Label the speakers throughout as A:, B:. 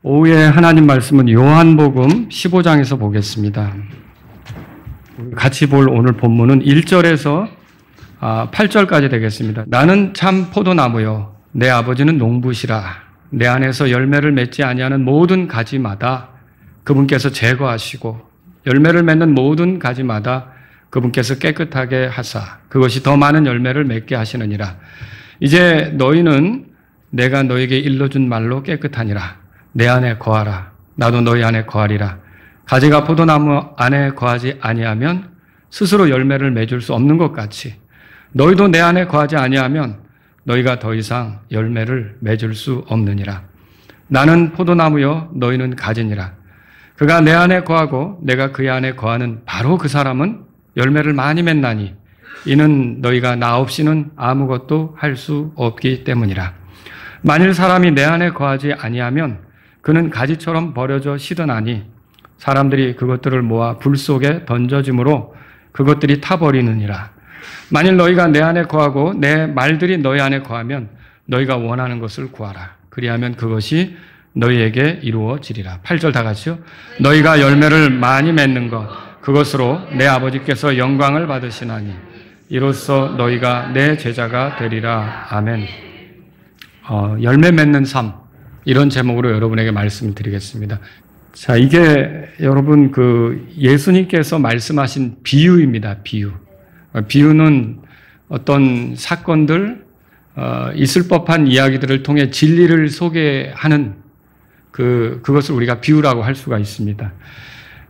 A: 오후에 하나님 말씀은 요한복음 15장에서 보겠습니다. 같이 볼 오늘 본문은 1절에서 8절까지 되겠습니다. 나는 참 포도나무요 내 아버지는 농부시라. 내 안에서 열매를 맺지 아니하는 모든 가지마다 그분께서 제거하시고 열매를 맺는 모든 가지마다 그분께서 깨끗하게 하사 그것이 더 많은 열매를 맺게 하시느니라. 이제 너희는 내가 너에게 일러준 말로 깨끗하니라. 내 안에 거하라. 나도 너희 안에 거하리라. 가지가 포도나무 안에 거하지 아니하면 스스로 열매를 맺을 수 없는 것 같이 너희도 내 안에 거하지 아니하면 너희가 더 이상 열매를 맺을 수 없느니라. 나는 포도나무요 너희는 가지니라. 그가 내 안에 거하고 내가 그의 안에 거하는 바로 그 사람은 열매를 많이 맺나니 이는 너희가 나 없이는 아무것도 할 수 없기 때문이라. 만일 사람이 내 안에 거하지 아니하면 그는 가지처럼 버려져 시드나니 사람들이 그것들을 모아 불 속에 던져짐으로 그것들이 타버리느니라. 만일 너희가 내 안에 거하고 내 말들이 너희 안에 거하면 너희가 원하는 것을 구하라. 그리하면 그것이 너희에게 이루어지리라. 8절 다 같이요. 너희가 열매를 많이 맺는 것 그것으로 내 아버지께서 영광을 받으시나니 이로써 너희가 내 제자가 되리라. 아멘. 열매 맺는 삶, 이런 제목으로 여러분에게 말씀을 드리겠습니다. 자, 이게 여러분 예수님께서 말씀하신 비유입니다. 비유. 비유는 어떤 사건들, 있을 법한 이야기들을 통해 진리를 소개하는 그것을 우리가 비유라고 할 수가 있습니다.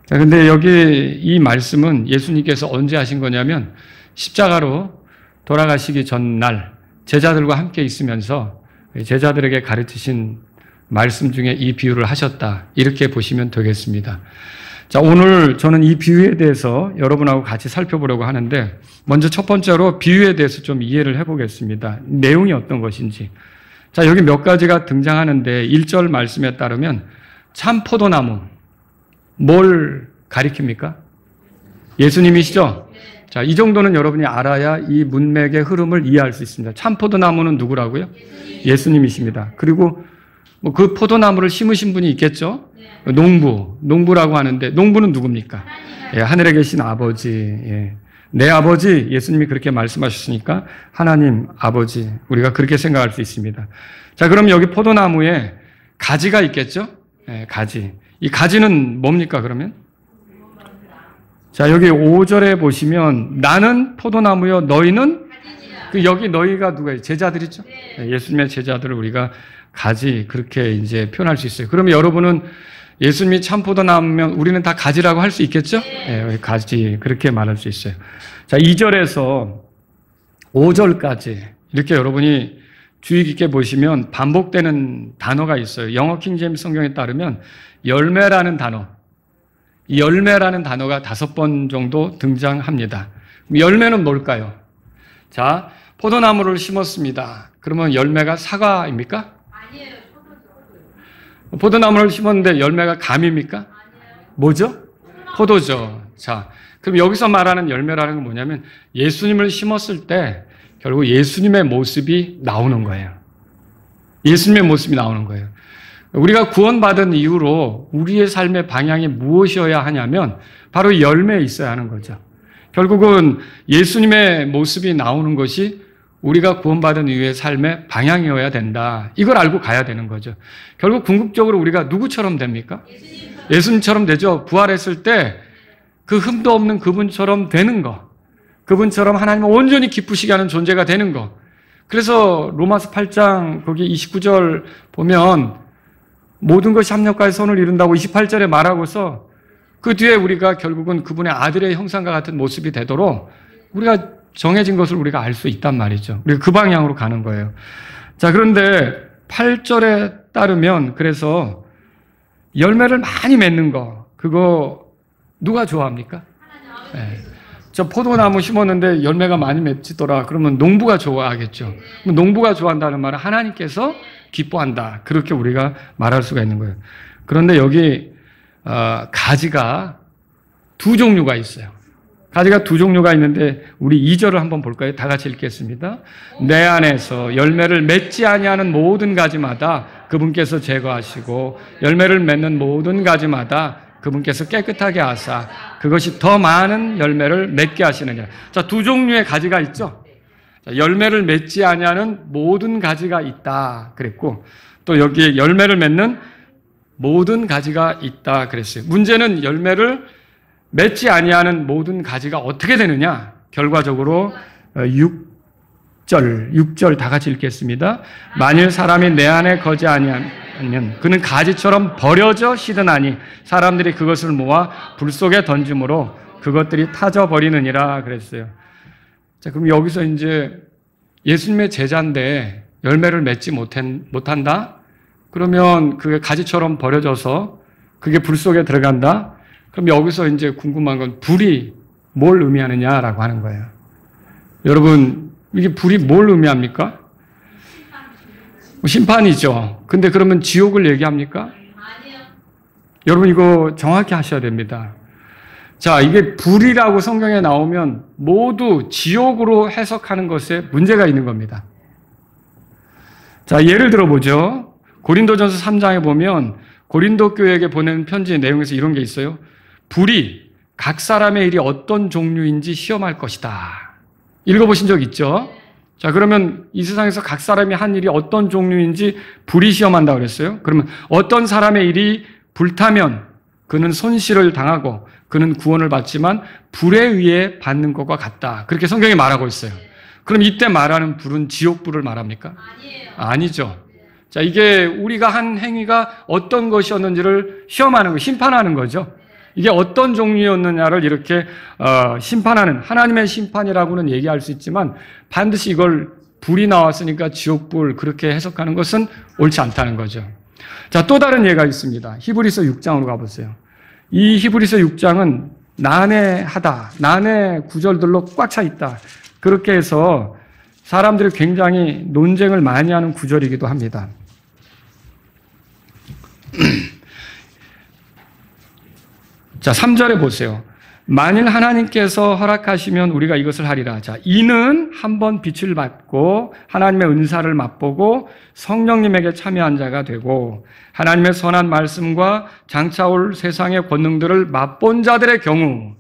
A: 자, 근데 여기 이 말씀은 예수님께서 언제 하신 거냐면 십자가로 돌아가시기 전날 제자들과 함께 있으면서 제자들에게 가르치신 말씀 중에 이 비유를 하셨다. 이렇게 보시면 되겠습니다. 자, 오늘 저는 이 비유에 대해서 여러분하고 같이 살펴보려고 하는데 먼저 첫 번째로 비유에 대해서 좀 이해를 해보겠습니다. 내용이 어떤 것인지. 자, 여기 몇 가지가 등장하는데 1절 말씀에 따르면 참 포도나무. 뭘 가리킵니까? 예수님이시죠? 자, 이 정도는 여러분이 알아야 이 문맥의 흐름을 이해할 수 있습니다. 참 포도나무는 누구라고요? 예수님이십니다. 그리고 그 포도나무를 심으신 분이 있겠죠? 농부라고 하는데 농부는 누굽니까? 예, 하늘에 계신 아버지. 예. 내 아버지, 예수님이 그렇게 말씀하셨으니까 하나님 아버지, 우리가 그렇게 생각할 수 있습니다. 자, 그럼 여기 포도나무에 가지가 있겠죠? 예, 가지. 이 가지는 뭡니까 그러면? 자, 여기 5절에 보시면 나는 포도나무요 너희는 여기 너희가 누구예요? 제자들이죠? 네, 예수님의 제자들을 우리가 가지 그렇게 이제 표현할 수 있어요. 그러면 여러분은 예수님이 참 포도나무면 우리는 다 가지라고 할 수 있겠죠? 네, 가지 그렇게 말할 수 있어요. 자, 2절에서 5절까지 이렇게 여러분이 주의 깊게 보시면 반복되는 단어가 있어요. 영어 킹제임스 성경에 따르면 열매라는 단어, 이 열매라는 단어가 5번 정도 등장합니다. 열매는 뭘까요? 자, 포도나무를 심었습니다. 그러면 열매가 사과입니까?
B: 아니에요.
A: 포도나무를 심었는데 열매가 감입니까?
B: 아니에요.
A: 뭐죠? 포도죠. 자, 그럼 여기서 말하는 열매라는 건 뭐냐면 예수님을 심었을 때 결국 예수님의 모습이 나오는 거예요. 예수님의 모습이 나오는 거예요. 우리가 구원받은 이후로 우리의 삶의 방향이 무엇이어야 하냐면 바로 열매에 있어야 하는 거죠. 결국은 예수님의 모습이 나오는 것이 우리가 구원받은 이후의 삶의 방향이어야 된다. 이걸 알고 가야 되는 거죠. 결국 궁극적으로 우리가 누구처럼 됩니까? 예수님처럼 되죠. 부활했을 때 그 흠도 없는 그분처럼 되는 거. 그분처럼 하나님을 온전히 기쁘시게 하는 존재가 되는 거. 그래서 로마서 8장 거기 29절 보면 모든 것이 합력하여 선을 이룬다고 28절에 말하고서 그 뒤에 우리가 결국은 그분의 아들의 형상과 같은 모습이 되도록 우리가 정해진 것을 우리가 알 수 있단 말이죠. 우리가 그 방향으로 가는 거예요. 자, 그런데 8절에 따르면 그래서 열매를 많이 맺는 거, 그거 누가 좋아합니까? 네. 저 포도나무 심었는데 열매가 많이 맺히더라. 그러면 농부가 좋아하겠죠. 그럼 농부가 좋아한다는 말은 하나님께서 기뻐한다. 그렇게 우리가 말할 수가 있는 거예요. 그런데 여기 가지가 두 종류가 있어요. 가지가 두 종류가 있는데 우리 2절을 한번 볼까요? 다 같이 읽겠습니다. 내 안에서 열매를 맺지 아니하는 모든 가지마다 그분께서 제거하시고 열매를 맺는 모든 가지마다 그분께서 깨끗하게 하사 그것이 더 많은 열매를 맺게 하시느니라. 자, 두 종류의 가지가 있죠. 자, 열매를 맺지 아니하는 모든 가지가 있다 그랬고, 또 여기에 열매를 맺는 모든 가지가 있다 그랬어요. 문제는 열매를 맺지 아니하는 모든 가지가 어떻게 되느냐? 결과적으로 6절 다 같이 읽겠습니다. 만일 사람이 내 안에 거지 아니하면 그는 가지처럼 버려져 시드나니 사람들이 그것을 모아 불 속에 던짐으로 그것들이 타져 버리느니라 그랬어요. 자, 그럼 여기서 이제 예수님의 제자인데 열매를 맺지 못한다? 그러면 그게 가지처럼 버려져서 그게 불 속에 들어간다? 그럼 여기서 이제 궁금한 건 불이 뭘 의미하느냐라고 하는 거예요. 여러분, 이게 불이 뭘 의미합니까? 심판이죠. 근데 그러면 지옥을 얘기합니까? 아니요. 여러분, 이거 정확히 하셔야 됩니다. 자, 이게 불이라고 성경에 나오면 모두 지옥으로 해석하는 것에 문제가 있는 겁니다. 자, 예를 들어보죠. 고린도전서 3장에 보면 고린도 교회에게 보낸 편지의 내용에서 이런 게 있어요. 불이 각 사람의 일이 어떤 종류인지 시험할 것이다. 읽어보신 적 있죠? 자, 그러면 이 세상에서 각 사람이 한 일이 어떤 종류인지 불이 시험한다고 그랬어요. 그러면 어떤 사람의 일이 불타면 그는 손실을 당하고 그는 구원을 받지만 불에 의해 받는 것과 같다. 그렇게 성경이 말하고 있어요. 그럼 이때 말하는 불은 지옥불을 말합니까? 아니에요. 아니죠. 자, 이게 우리가 한 행위가 어떤 것이었는지를 시험하는 거, 심판하는 거죠. 이게 어떤 종류였느냐를 이렇게 심판하는, 하나님의 심판이라고는 얘기할 수 있지만 반드시 이걸 불이 나왔으니까 지옥불 그렇게 해석하는 것은 옳지 않다는 거죠. 자, 또 다른 예가 있습니다. 히브리서 6장으로 가보세요. 이 히브리서 6장은 난해하다, 난해 구절들로 꽉 차 있다. 그렇게 해서 사람들이 굉장히 논쟁을 많이 하는 구절이기도 합니다. 자, 3절에 보세요. 만일 하나님께서 허락하시면 우리가 이것을 하리라. 자, 이는 한번 빛을 받고 하나님의 은사를 맛보고 성령님에게 참여한 자가 되고 하나님의 선한 말씀과 장차 올 세상의 권능들을 맛본 자들의 경우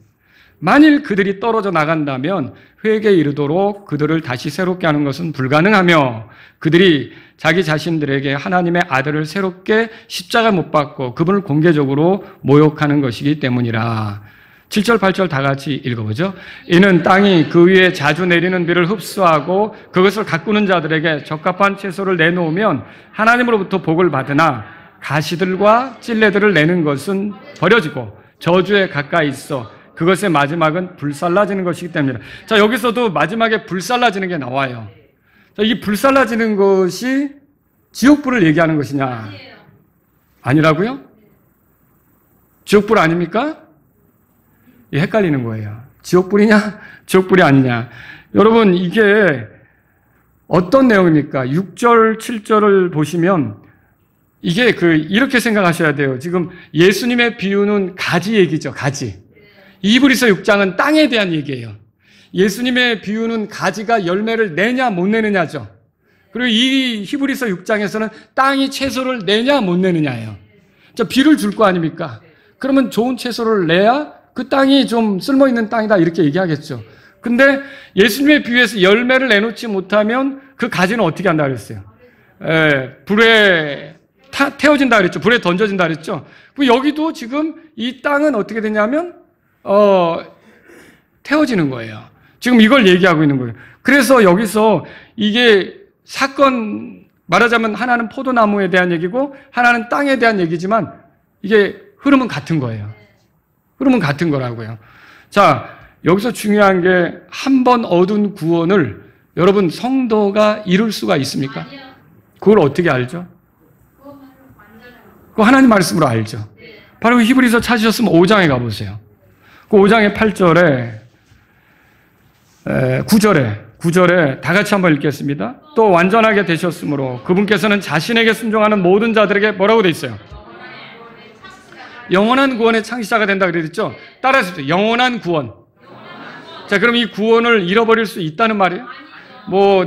A: 만일 그들이 떨어져 나간다면 회개에 이르도록 그들을 다시 새롭게 하는 것은 불가능하며 그들이 자기 자신들에게 하나님의 아들을 새롭게 십자가 못 박고 그분을 공개적으로 모욕하는 것이기 때문이라. 7절, 8절 다 같이 읽어보죠. 이는 땅이 그 위에 자주 내리는 비를 흡수하고 그것을 가꾸는 자들에게 적합한 채소를 내놓으면 하나님으로부터 복을 받으나 가시들과 찔레들을 내는 것은 버려지고 저주에 가까이 있어 그것의 마지막은 불살라지는 것이기 때문이다. 자, 여기서도 마지막에 불살라지는 게 나와요. 자, 이 불살라지는 것이 지옥불을 얘기하는 것이냐? 아니라고요? 지옥불 아닙니까? 헷갈리는 거예요. 지옥불이냐? 지옥불이 아니냐? 여러분, 이게 어떤 내용입니까? 6절, 7절을 보시면 이게 이렇게 생각하셔야 돼요. 지금 예수님의 비유는 가지 얘기죠, 가지. 히브리서 6장은 땅에 대한 얘기예요. 예수님의 비유는 가지가 열매를 내냐 못 내느냐죠. 그리고 이 히브리서 6장에서는 땅이 채소를 내냐 못 내느냐예요. 자, 비를 줄 거 아닙니까? 그러면 좋은 채소를 내야 그 땅이 좀 쓸모있는 땅이다 이렇게 얘기하겠죠. 근데 예수님의 비유에서 열매를 내놓지 못하면 그 가지는 어떻게 한다 그랬어요? 불에 태워진다 그랬죠. 불에 던져진다 그랬죠. 여기도 지금 이 땅은 어떻게 되냐면 태워지는 거예요. 지금 이걸 얘기하고 있는 거예요. 그래서 여기서 이게 사건, 말하자면 하나는 포도나무에 대한 얘기고 하나는 땅에 대한 얘기지만 이게 흐름은 같은 거예요. 흐름은 같은 거라고요. 자, 여기서 중요한 게 한 번 얻은 구원을 여러분 성도가 이룰 수가 있습니까? 그걸 어떻게 알죠? 그거 하나님 말씀으로 알죠. 바로 히브리서 찾으셨으면 5장에 가보세요. 그 5장의 8절에 9절에 다 같이 한번 읽겠습니다. 또 완전하게 되셨으므로 그분께서는 자신에게 순종하는 모든 자들에게 뭐라고 돼 있어요? 영원한 구원의 창시자가 된다 그랬죠? 따라서 영원한 구원. 자, 그럼 이 구원을 잃어버릴 수 있다는 말이에요?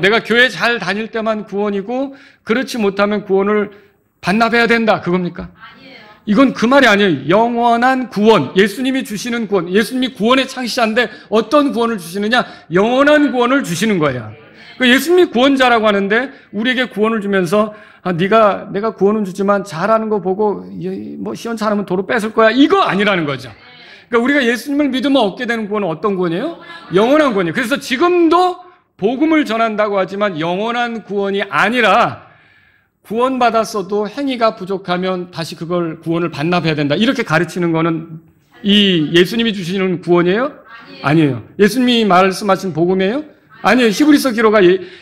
A: 내가 교회 잘 다닐 때만 구원이고 그렇지 못하면 구원을 반납해야 된다. 그겁니까? 이건 그 말이 아니에요. 영원한 구원, 예수님이 주시는 구원, 예수님이 구원의 창시자인데 어떤 구원을 주시느냐? 영원한 구원을 주시는 거예요. 예수님이 구원자라고 하는데 우리에게 구원을 주면서 내가 구원은 주지만 잘하는 거 보고 뭐 시원찮으면 도로 뺏을 거야. 이거 아니라는 거죠. 그러니까 우리가 예수님을 믿으면 얻게 되는 구원은 어떤 구원이에요? 영원한 구원이에요. 그래서 지금도 복음을 전한다고 하지만 영원한 구원이 아니라 구원받았어도 행위가 부족하면 다시 그걸 구원을 반납해야 된다. 이렇게 가르치는 거는 이 예수님이 주시는 구원이에요? 아니에요. 예수님이 말씀하신 복음이에요? 아니에요. 히브리서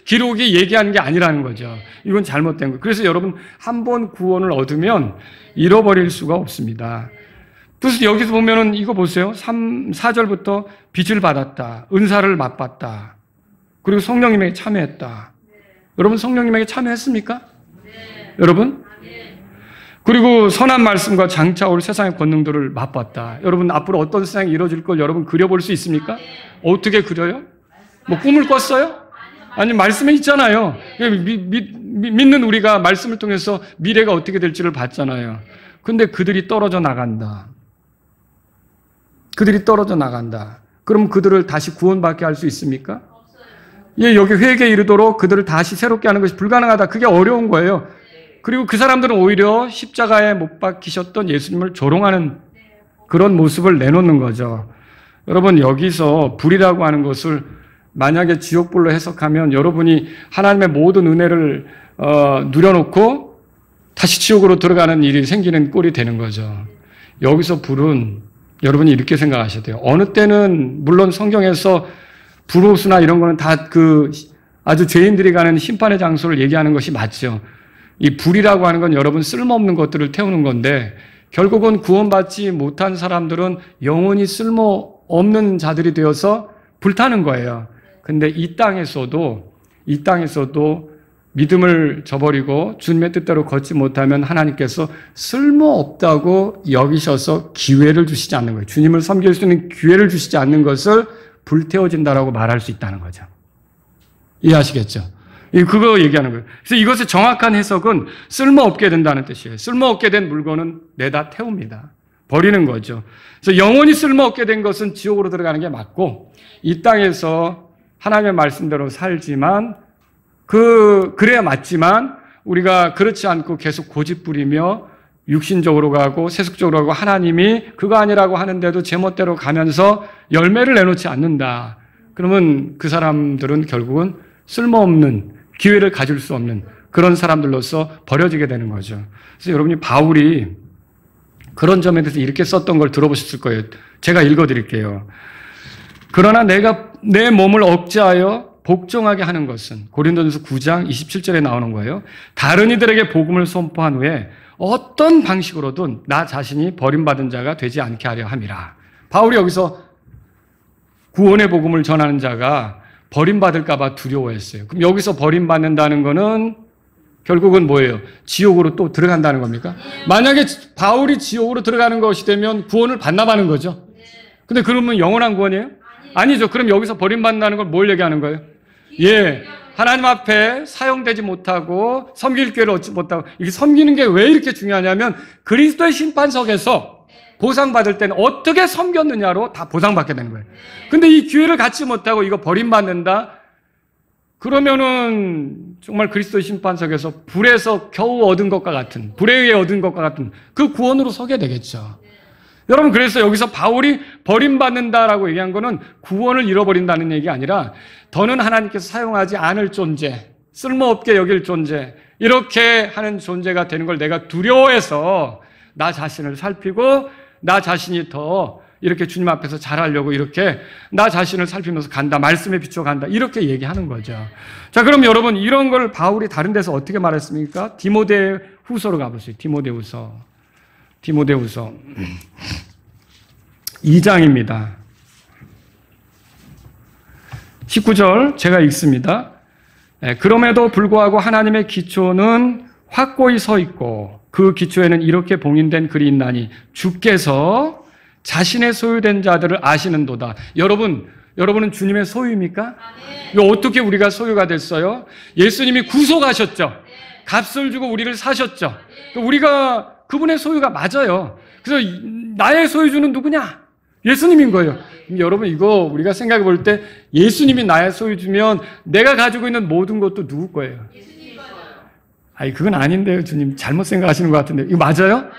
A: 기록이 얘기하는 게 아니라는 거죠. 이건 잘못된 거예요. 그래서 여러분 한 번 구원을 얻으면 잃어버릴 수가 없습니다. 그래서 여기서 보면은 이거 보세요. 4절부터 빚을 받았다. 은사를 맛봤다. 그리고 성령님에게 참여했다. 여러분 성령님에게 참여했습니까? 여러분? 그리고 선한 말씀과 장차 올 세상의 권능들을 맛봤다. 여러분 앞으로 어떤 세상이 이루어질 걸 여러분 그려볼 수 있습니까? 어떻게 그려요? 뭐 꿈을 꿨어요? 아니 말씀에 있잖아요. 믿는 우리가 말씀을 통해서 미래가 어떻게 될지를 봤잖아요. 근데 그들이 떨어져 나간다. 그들이 떨어져 나간다. 그럼 그들을 다시 구원받게 할 수 있습니까? 예, 여기 회개에 이르도록 그들을 다시 새롭게 하는 것이 불가능하다. 그게 어려운 거예요. 그리고 그 사람들은 오히려 십자가에 못 박히셨던 예수님을 조롱하는 그런 모습을 내놓는 거죠. 여러분 여기서 불이라고 하는 것을 만약에 지옥불로 해석하면 여러분이 하나님의 모든 은혜를 누려놓고 다시 지옥으로 들어가는 일이 생기는 꼴이 되는 거죠. 여기서 불은 여러분이 이렇게 생각하셔야 돼요. 어느 때는 물론 성경에서 불호수나 이런 거는 다 아주 죄인들이 가는 심판의 장소를 얘기하는 것이 맞죠. 이 불이라고 하는 건 여러분 쓸모없는 것들을 태우는 건데 결국은 구원받지 못한 사람들은 영원히 쓸모없는 자들이 되어서 불타는 거예요. 근데 이 땅에서도 믿음을 저버리고 주님의 뜻대로 걷지 못하면 하나님께서 쓸모없다고 여기셔서 기회를 주시지 않는 거예요. 주님을 섬길 수 있는 기회를 주시지 않는 것을 불태워진다라고 말할 수 있다는 거죠. 이해하시겠죠? 그거 얘기하는 거예요. 그래서 이것의 정확한 해석은 쓸모없게 된다는 뜻이에요. 쓸모없게 된 물건은 내다 태웁니다. 버리는 거죠. 그래서 영원히 쓸모없게 된 것은 지옥으로 들어가는 게 맞고 이 땅에서 하나님의 말씀대로 살지만 그래야 맞지만 우리가 그렇지 않고 계속 고집부리며 육신적으로 가고 세속적으로 가고 하나님이 그거 아니라고 하는데도 제멋대로 가면서 열매를 내놓지 않는다. 그러면 그 사람들은 결국은 쓸모없는 기회를 가질 수 없는 그런 사람들로서 버려지게 되는 거죠. 그래서 여러분이 바울이 그런 점에 대해서 이렇게 썼던 걸 들어보셨을 거예요. 제가 읽어드릴게요. 그러나 내가 내 몸을 억제하여 복종하게 하는 것은 고린도전서 9장 27절에 나오는 거예요. 다른 이들에게 복음을 선포한 후에 어떤 방식으로든 나 자신이 버림받은 자가 되지 않게 하려 함이라. 바울이 여기서 구원의 복음을 전하는 자가 버림받을까 봐 두려워했어요. 그럼 여기서 버림받는다는 거는 결국은 뭐예요? 지옥으로 또 들어간다는 겁니까? 만약에 바울이 지옥으로 들어가는 것이 되면 구원을 반납하는 거죠. 근데 그러면 영원한 구원이에요? 아니죠. 그럼 여기서 버림받는다는 걸 뭘 얘기하는 거예요? 예, 하나님 앞에 사용되지 못하고 섬길 기회를 얻지 못하고 이게 섬기는 게 왜 이렇게 중요하냐면 그리스도의 심판석에서 보상받을 때는 어떻게 섬겼느냐로 다 보상받게 되는 거예요. 근데 이 기회를 갖지 못하고 이거 버림받는다? 그러면은 정말 그리스도의 심판석에서 불에서 겨우 얻은 것과 같은, 불에 의해 얻은 것과 같은 그 구원으로 서게 되겠죠. 여러분, 그래서 여기서 바울이 버림받는다라고 얘기한 거는 구원을 잃어버린다는 얘기가 아니라 더는 하나님께서 사용하지 않을 존재, 쓸모없게 여길 존재, 이렇게 하는 존재가 되는 걸 내가 두려워해서 나 자신을 살피고 나 자신이 더 이렇게 주님 앞에서 잘하려고 이렇게 나 자신을 살피면서 간다. 말씀에 비춰 간다. 이렇게 얘기하는 거죠. 자, 그럼 여러분 이런 걸 바울이 다른 데서 어떻게 말했습니까? 디모데후서로 가보세요. 디모데후서 2장입니다. 19절 제가 읽습니다. 그럼에도 불구하고 하나님의 기초는 확고히 서 있고 그 기초에는 이렇게 봉인된 글이 있나니 주께서 자신의 소유된 자들을 아시는도다. 여러분은 주님의 소유입니까? 이거 어떻게 우리가 소유가 됐어요? 예수님이 구속하셨죠. 값을 주고 우리를 사셨죠. 우리가 그분의 소유가 맞아요. 그래서 나의 소유주는 누구냐? 예수님인 거예요. 여러분, 이거 우리가 생각해 볼 때 예수님이 나의 소유주면 내가 가지고 있는 모든 것도 누구 거예요? 아니, 그건 아닌데요. 주님 잘못 생각하시는 것 같은데. 이거 맞아요?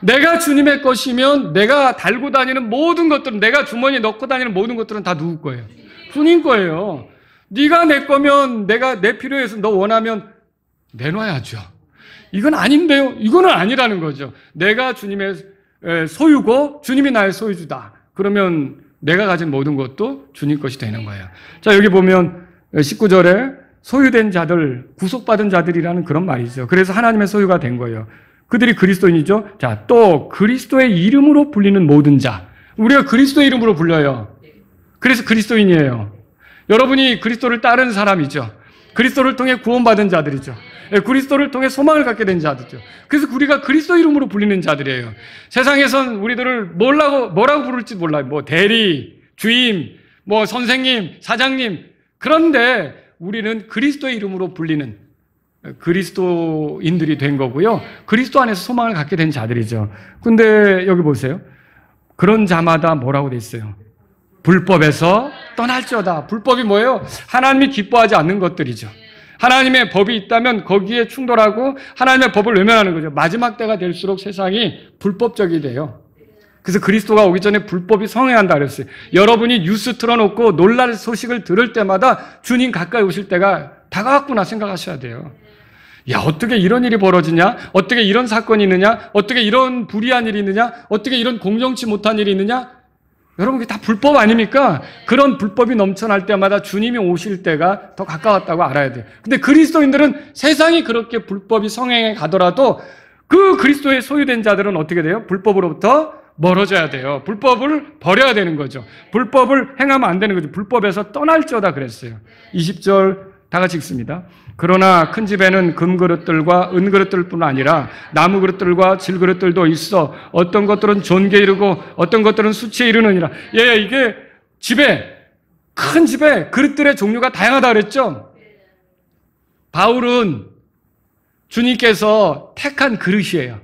A: 내가 주님의 것이면 내가 달고 다니는 모든 것들은, 내가 주머니에 넣고 다니는 모든 것들은 다 누구 거예요? 주님 거예요. 네가 내 거면, 내가 내 필요해서 너 원하면 내놔야죠. 이건 아닌데요. 이거는 아니라는 거죠. 내가 주님의 소유고 주님이 나의 소유주다. 그러면 내가 가진 모든 것도 주님 것이 되는 거예요. 자, 여기 보면 19절에 소유된 자들, 구속받은 자들이라는 그런 말이죠. 그래서 하나님의 소유가 된 거예요. 그들이 그리스도인이죠. 자, 또 그리스도의 이름으로 불리는 모든 자. 우리가 그리스도의 이름으로 불려요. 그래서 그리스도인이에요. 여러분이 그리스도를 따르는 사람이죠. 그리스도를 통해 구원받은 자들이죠. 그리스도를 통해 소망을 갖게 된 자들이죠. 그래서 우리가 그리스도 이름으로 불리는 자들이에요. 세상에선 우리들을 뭐라고 부를지 몰라요. 뭐 대리, 주임, 뭐 선생님, 사장님. 그런데 우리는 그리스도의 이름으로 불리는 그리스도인들이 된 거고요. 그리스도 안에서 소망을 갖게 된 자들이죠. 근데 여기 보세요. 그런 자마다 뭐라고 돼 있어요? 불법에서 떠날지어다. 불법이 뭐예요? 하나님이 기뻐하지 않는 것들이죠. 하나님의 법이 있다면 거기에 충돌하고 하나님의 법을 외면하는 거죠. 마지막 때가 될수록 세상이 불법적이 돼요. 그래서 그리스도가 오기 전에 불법이 성행한다 그랬어요. 여러분이 뉴스 틀어놓고 놀랄 소식을 들을 때마다 주님 가까이 오실 때가 다가왔구나 생각하셔야 돼요. 야, 어떻게 이런 일이 벌어지냐? 어떻게 이런 사건이 있느냐? 어떻게 이런 불의한 일이 있느냐? 어떻게 이런 공정치 못한 일이 있느냐? 여러분, 그게 다 불법 아닙니까? 그런 불법이 넘쳐날 때마다 주님이 오실 때가 더 가까웠다고 알아야 돼요. 근데 그리스도인들은 세상이 그렇게 불법이 성행해 가더라도 그 그리스도의 소유된 자들은 어떻게 돼요? 불법으로부터 멀어져야 돼요. 불법을 버려야 되는 거죠. 불법을 행하면 안 되는 거죠. 불법에서 떠날지어다 그랬어요. 20절 다 같이 읽습니다. 그러나 큰 집에는 금그릇들과 은그릇들뿐 아니라 나무그릇들과 질그릇들도 있어 어떤 것들은 존귀에 이르고 어떤 것들은 수치에 이르느니라. 예, 이게 큰 집에 그릇들의 종류가 다양하다 그랬죠. 바울은 주님께서 택한 그릇이에요.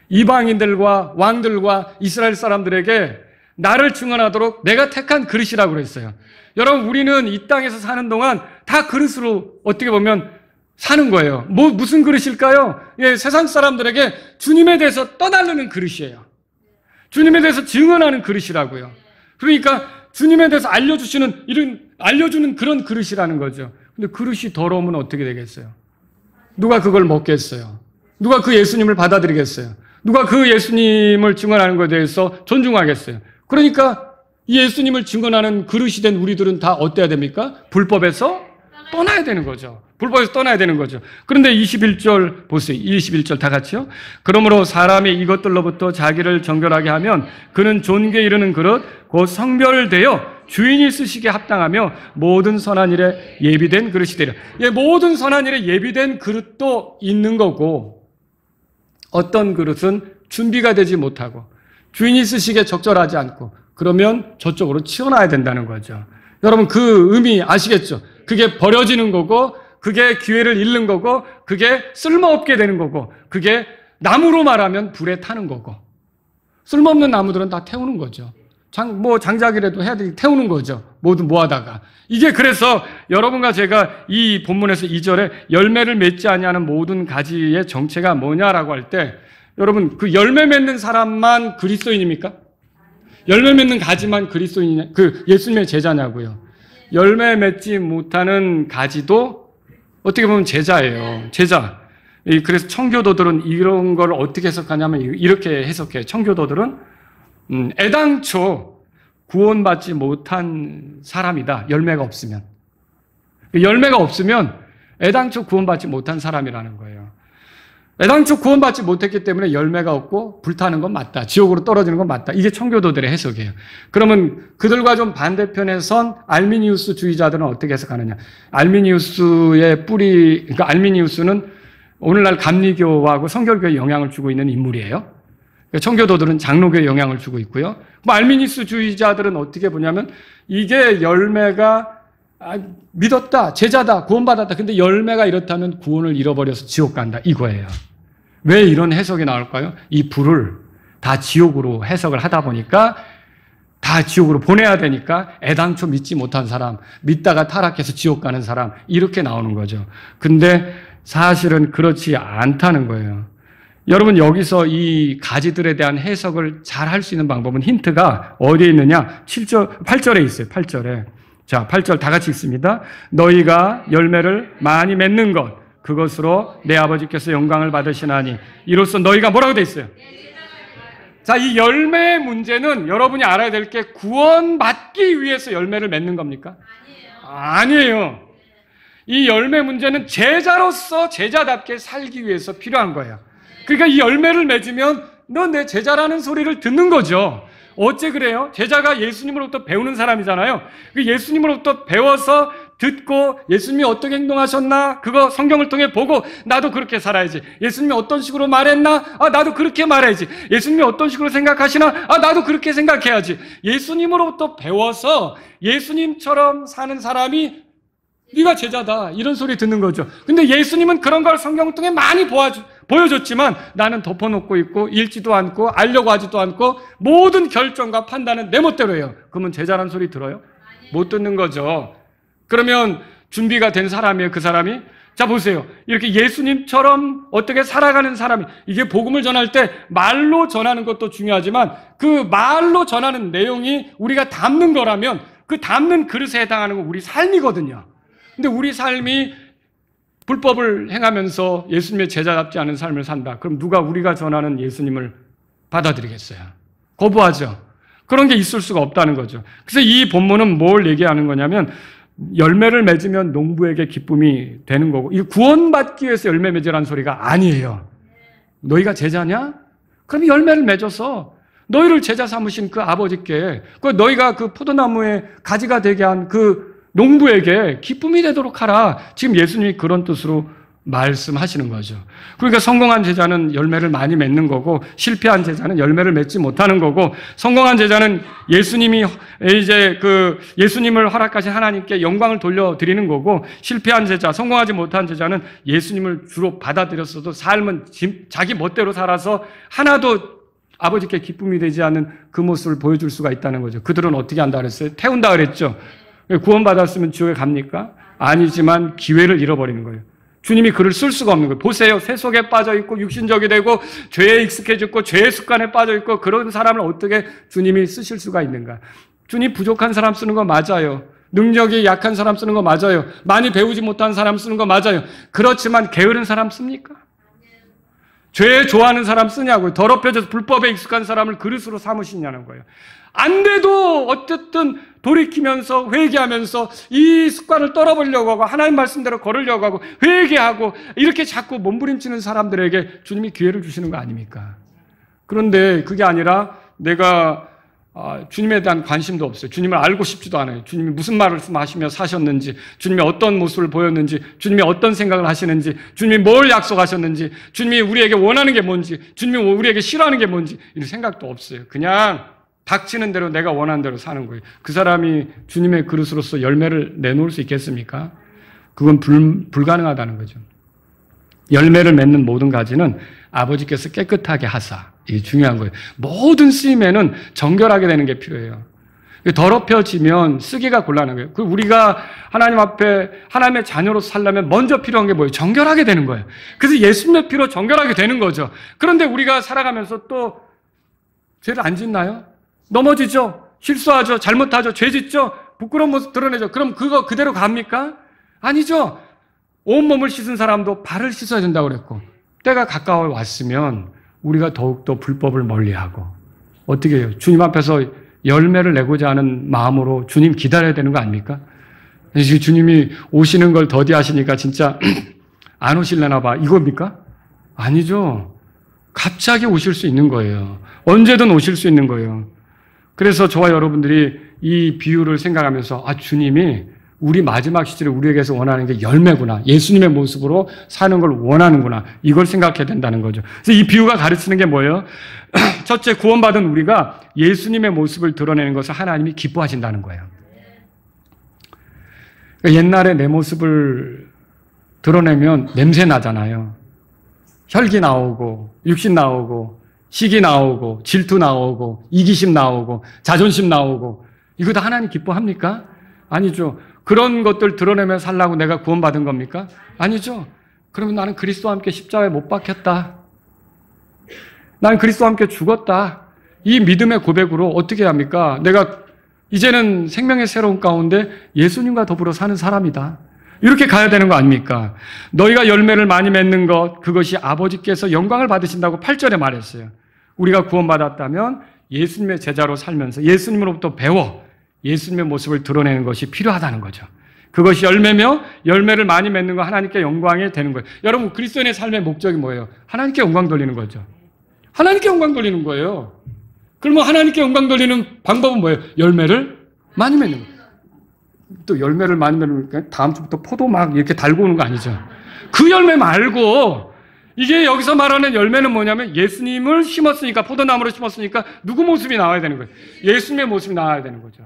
A: 이방인들과 왕들과 이스라엘 사람들에게 나를 증언하도록 내가 택한 그릇이라고 그랬어요. 여러분, 우리는 이 땅에서 사는 동안 다 그릇으로 어떻게 보면 사는 거예요. 무슨 그릇일까요? 예, 세상 사람들에게 주님에 대해서 떠나르는 그릇이에요. 주님에 대해서 증언하는 그릇이라고요. 그러니까 주님에 대해서 알려주는 그런 그릇이라는 거죠. 근데 그릇이 더러우면 어떻게 되겠어요? 누가 그걸 먹겠어요? 누가 그 예수님을 받아들이겠어요? 누가 그 예수님을 증언하는 것에 대해서 존중하겠어요? 그러니까 이 예수님을 증언하는 그릇이 된 우리들은 다 어때야 됩니까? 불법에서 떠나야 되는 거죠. 불법에서 떠나야 되는 거죠. 그런데 21절 보세요. 21절 다 같이요. 그러므로 사람이 이것들로부터 자기를 정결하게 하면 그는 존귀에 이르는 그릇 곧 성별되어 주인이 쓰시기에 합당하며 모든 선한 일에 예비된 그릇이 되리라. 예, 모든 선한 일에 예비된 그릇도 있는 거고 어떤 그릇은 준비가 되지 못하고 주인이 쓰시기에 적절하지 않고 그러면 저쪽으로 치워놔야 된다는 거죠. 여러분, 그 의미 아시겠죠? 그게 버려지는 거고 그게 기회를 잃는 거고 그게 쓸모없게 되는 거고 그게 나무로 말하면 불에 타는 거고 쓸모없는 나무들은 다 태우는 거죠. 장작이라도 해야 되니 태우는 거죠. 모두 모아다가. 이게 그래서 여러분과 제가 이 본문에서 2절에 열매를 맺지 아니하는 모든 가지의 정체가 뭐냐라고 할 때 여러분, 그 열매 맺는 사람만 그리스도인입니까? 열매 맺는 가지만 그리스도인이냐, 예수님의 제자냐고요. 열매 맺지 못하는 가지도 어떻게 보면 제자예요. 제자. 그래서 청교도들은 이런 걸 어떻게 해석하냐면 이렇게 해석해요. 청교도들은 애당초 구원받지 못한 사람이다. 열매가 없으면. 열매가 없으면 애당초 구원받지 못한 사람이라는 거예요. 애당초 구원받지 못했기 때문에 열매가 없고 불타는 건 맞다. 지옥으로 떨어지는 건 맞다. 이게 청교도들의 해석이에요. 그러면 그들과 좀 반대편에 선 알미니우스 주의자들은 어떻게 해석하느냐. 알미니우스의 그러니까 알미니우스는 오늘날 감리교하고 성결교에 영향을 주고 있는 인물이에요. 청교도들은 장로교에 영향을 주고 있고요. 알미니우스 주의자들은 어떻게 보냐면 이게 열매가 믿었다, 제자다, 구원받았다. 근데 열매가 이렇다면 구원을 잃어버려서 지옥 간다. 이거예요. 왜 이런 해석이 나올까요? 이 불을 다 지옥으로 해석을 하다 보니까 다 지옥으로 보내야 되니까 애당초 믿지 못한 사람, 믿다가 타락해서 지옥 가는 사람, 이렇게 나오는 거죠. 근데 사실은 그렇지 않다는 거예요. 여러분, 여기서 이 가지들에 대한 해석을 잘 할 수 있는 방법은 힌트가 어디에 있느냐? 8절에 있어요. 8절에. 자, 8절 다 같이 읽습니다. 너희가 열매를 많이 맺는 것, 그것으로 내 아버지께서 영광을 받으시나니 이로써 너희가 뭐라고 돼 있어요? 자, 이 열매의 문제는 여러분이 알아야 될 게 구원받기 위해서 열매를 맺는 겁니까? 아니에요. 이 열매 문제는 제자로서 제자답게 살기 위해서 필요한 거예요. 그러니까 이 열매를 맺으면 너 내 제자라는 소리를 듣는 거죠. 어째 그래요? 제자가 예수님으로부터 배우는 사람이잖아요. 그 예수님으로부터 배워서 듣고 예수님이 어떻게 행동하셨나 그거 성경을 통해 보고 나도 그렇게 살아야지. 예수님이 어떤 식으로 말했나? 나도 그렇게 말해야지. 예수님이 어떤 식으로 생각하시나? 나도 그렇게 생각해야지. 예수님으로부터 배워서 예수님처럼 사는 사람이 네가 제자다 이런 소리 듣는 거죠. 근데 예수님은 그런 걸 성경을 통해 많이 보여줬지만 나는 덮어놓고 있고 읽지도 않고 알려고 하지도 않고 모든 결정과 판단은 내 멋대로 해요. 그러면 제자란 소리 들어요? 못 듣는 거죠. 그러면 준비가 된 사람이에요, 그 사람이? 자, 보세요. 이렇게 예수님처럼 어떻게 살아가는 사람이, 이게 복음을 전할 때 말로 전하는 것도 중요하지만 그 말로 전하는 내용이 우리가 담는 거라면 그 담는 그릇에 해당하는 건 우리 삶이거든요. 근데 우리 삶이 불법을 행하면서 예수님의 제자답지 않은 삶을 산다. 그럼 누가 우리가 전하는 예수님을 받아들이겠어요? 거부하죠. 그런 게 있을 수가 없다는 거죠. 그래서 이 본문은 뭘 얘기하는 거냐면 열매를 맺으면 농부에게 기쁨이 되는 거고, 이 구원받기 위해서 열매 맺으라는 소리가 아니에요. 너희가 제자냐? 그럼 열매를 맺어서 너희를 제자 삼으신 그 아버지께, 너희가 그 포도나무의 가지가 되게 한 그 농부에게 기쁨이 되도록 하라. 지금 예수님이 그런 뜻으로 말씀하시는 거죠. 그러니까 성공한 제자는 열매를 많이 맺는 거고, 실패한 제자는 열매를 맺지 못하는 거고, 성공한 제자는 예수님이 이제 예수님을 허락하신 하나님께 영광을 돌려드리는 거고, 실패한 제자, 성공하지 못한 제자는 예수님을 주로 받아들였어도 삶은 자기 멋대로 살아서 하나도 아버지께 기쁨이 되지 않는 그 모습을 보여줄 수가 있다는 거죠. 그들은 어떻게 한다 그랬어요? 태운다 그랬죠. 구원받았으면 지옥에 갑니까? 아니지만 기회를 잃어버리는 거예요. 주님이 그를 쓸 수가 없는 거예요. 보세요. 세속에 빠져 있고 육신적이 되고 죄에 익숙해졌고 죄의 습관에 빠져 있고 그런 사람을 어떻게 주님이 쓰실 수가 있는가? 주님 부족한 사람 쓰는 거 맞아요. 능력이 약한 사람 쓰는 거 맞아요. 많이 배우지 못한 사람 쓰는 거 맞아요. 그렇지만 게으른 사람 씁니까? 죄에 좋아하는 사람 쓰냐고요. 더럽혀져서 불법에 익숙한 사람을 그릇으로 삼으시냐는 거예요. 안 돼도 어쨌든 돌이키면서 회개하면서 이 습관을 떨어버리려고 하고 하나님 말씀대로 걸으려고 하고 회개하고 이렇게 자꾸 몸부림치는 사람들에게 주님이 기회를 주시는 거 아닙니까? 그런데 그게 아니라 내가 주님에 대한 관심도 없어요. 주님을 알고 싶지도 않아요. 주님이 무슨 말씀하시며 사셨는지, 주님이 어떤 모습을 보였는지, 주님이 어떤 생각을 하시는지, 주님이 뭘 약속하셨는지, 주님이 우리에게 원하는 게 뭔지, 주님이 우리에게 싫어하는 게 뭔지 이런 생각도 없어요. 그냥 닥치는 대로 내가 원하는 대로 사는 거예요. 그 사람이 주님의 그릇으로서 열매를 내놓을 수 있겠습니까? 그건 불가능하다는 거죠. 열매를 맺는 모든 가지는 아버지께서 깨끗하게 하사. 이게 중요한 거예요. 모든 쓰임에는 정결하게 되는 게 필요해요. 더럽혀지면 쓰기가 곤란한 거예요. 우리가 하나님 앞에 하나님의 자녀로서 살려면 먼저 필요한 게 뭐예요? 정결하게 되는 거예요. 그래서 예수님의 피로 정결하게 되는 거죠. 그런데 우리가 살아가면서 또 죄를 안 짓나요? 넘어지죠. 실수하죠. 잘못하죠. 죄 짓죠. 부끄러운 모습 드러내죠. 그럼 그거 그대로 갑니까? 아니죠. 온몸을 씻은 사람도 발을 씻어야 된다고 그랬고, 때가 가까워 왔으면 우리가 더욱더 불법을 멀리하고 어떻게 해요? 주님 앞에서 열매를 내고자 하는 마음으로 주님 기다려야 되는 거 아닙니까? 주님이 오시는 걸 더디하시니까 진짜 안 오실려나 봐. 이겁니까? 아니죠. 갑자기 오실 수 있는 거예요. 언제든 오실 수 있는 거예요. 그래서 저와 여러분들이 이 비유를 생각하면서 주님이 우리 마지막 시절에 우리에게서 원하는 게 열매구나. 예수님의 모습으로 사는 걸 원하는구나. 이걸 생각해야 된다는 거죠. 그래서 이 비유가 가르치는 게 뭐예요? 첫째, 구원받은 우리가 예수님의 모습을 드러내는 것을 하나님이 기뻐하신다는 거예요. 옛날에 내 모습을 드러내면 냄새 나잖아요. 혈기 나오고, 육신 나오고, 시기 나오고, 질투 나오고, 이기심 나오고, 자존심 나오고, 이거 다 하나님 기뻐합니까? 아니죠. 그런 것들 드러내며 살라고 내가 구원받은 겁니까? 아니죠. 그러면 나는 그리스도와 함께 십자가에 못 박혔다. 나는 그리스도와 함께 죽었다. 이 믿음의 고백으로 어떻게 합니까? 내가 이제는 생명의 새로운 가운데 예수님과 더불어 사는 사람이다. 이렇게 가야 되는 거 아닙니까? 너희가 열매를 많이 맺는 것, 그것이 아버지께서 영광을 받으신다고 8절에 말했어요. 우리가 구원받았다면 예수님의 제자로 살면서 예수님으로부터 배워 예수님의 모습을 드러내는 것이 필요하다는 거죠. 그것이 열매며 열매를 많이 맺는 거 하나님께 영광이 되는 거예요. 여러분, 그리스도인의 삶의 목적이 뭐예요? 하나님께 영광 돌리는 거죠. 하나님께 영광 돌리는 거예요. 그러면 하나님께 영광 돌리는 방법은 뭐예요? 열매를 많이 맺는 거예요. 또 열매를 많이 맺는 거니까 다음 주부터 포도 막 이렇게 달고 오는 거 아니죠. 그 열매 말고 이게 여기서 말하는 열매는 뭐냐면 예수님을 심었으니까, 포도나무를 심었으니까 누구 모습이 나와야 되는 거예요? 예수님의 모습이 나와야 되는 거죠.